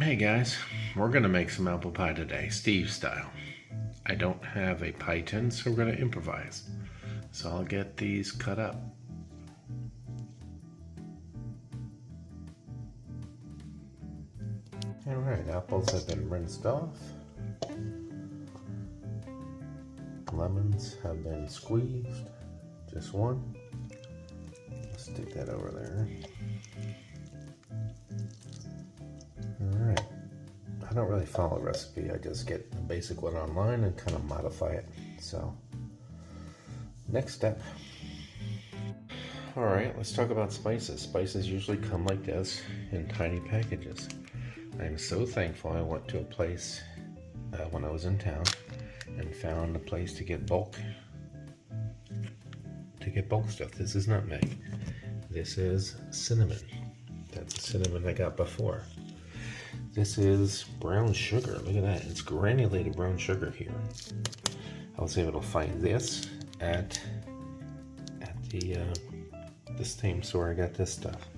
Hey guys, we're gonna make some apple pie today, Steve style. I don't have a pie tin, so we're gonna improvise. So I'll get these cut up. Alright, apples have been rinsed off. Lemons have been squeezed, just one. Let's stick that over there. Alright, I don't really follow a recipe, I just get a basic one online and kind of modify it. So, next step. Alright, let's talk about spices. Spices usually come like this in tiny packages. I'm so thankful I went to a place when I was in town and found a place to get bulk stuff. This is nutmeg. This is cinnamon. That's the cinnamon I got before. This is brown sugar. Look at that. It's granulated brown sugar here. I was able to find this at the same store I got this stuff.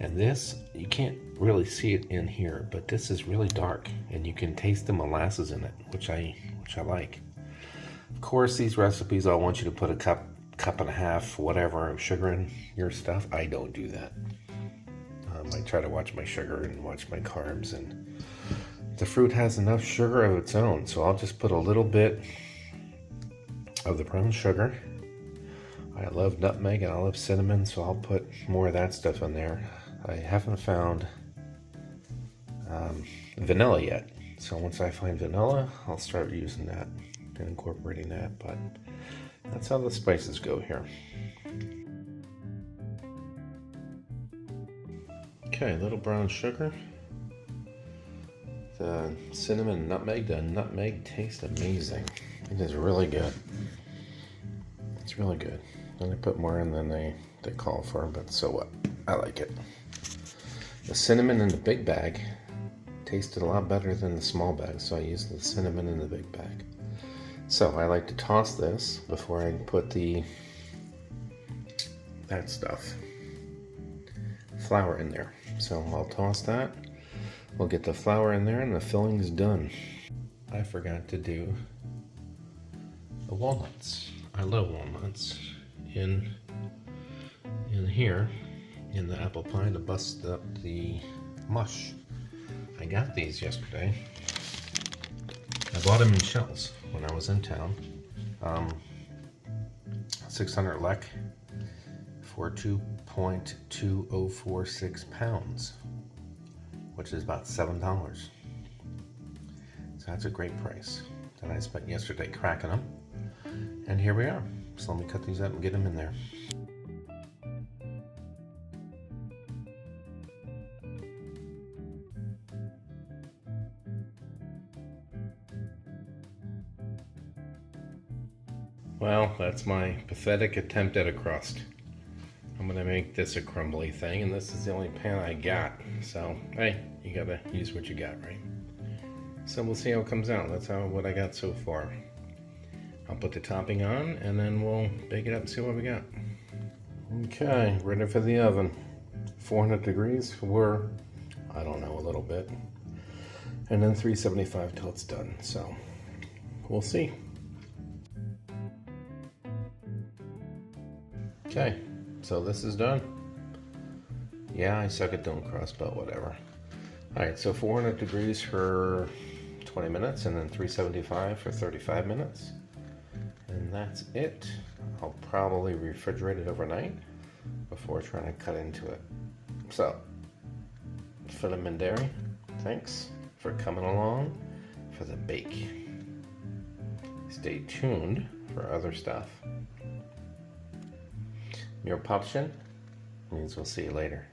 And this, you can't really see it in here, but this is really dark and you can taste the molasses in it, which I like. Of course, these recipes all want you to put a cup and a half, whatever, of sugar in your stuff. I don't do that. I try to watch my sugar and watch my carbs, and the fruit has enough sugar of its own, so I'll just put a little bit of the brown sugar. I love nutmeg and I love cinnamon, so I'll put more of that stuff in there. I haven't found vanilla yet, so once I find vanilla, I'll start using that and incorporating that, but that's how the spices go here. Okay, a little brown sugar. The cinnamon and nutmeg. The nutmeg tastes amazing. It is really good. It's really good. And I put more in than they call for, but so what? I like it. The cinnamon in the big bag tasted a lot better than the small bag, so I used the cinnamon in the big bag. So I like to toss this before I put that stuff, flour in there. So I'll toss that. We'll get the flour in there and the filling's done. I forgot to do the walnuts. I love walnuts in here in the apple pie to bust up the mush. I got these yesterday. I bought them in shells when I was in town. 600 lek for 2.2046 pounds, which is about $7. So that's a great price that I spent yesterday cracking them. And here we are. So let me cut these up and get them in there. Well, that's my pathetic attempt at a crust. I'm gonna make this a crumbly thing, and this is the only pan I got. So, hey, you gotta use what you got, right? So we'll see how it comes out. That's what I got so far. I'll put the topping on, and then we'll bake it up and see what we got. Okay, ready for the oven. 400 degrees for, I don't know, a little bit. And then 375 till it's done. So, we'll see. Okay, so this is done. Yeah, I suck at doing crust, but whatever. Alright, so 400 degrees for 20 minutes and then 375 for 35 minutes. And that's it. I'll probably refrigerate it overnight before trying to cut into it. So, Philip and Dairy, thanks for coming along for the bake. Stay tuned for other stuff. Your Popchen means we'll see you later.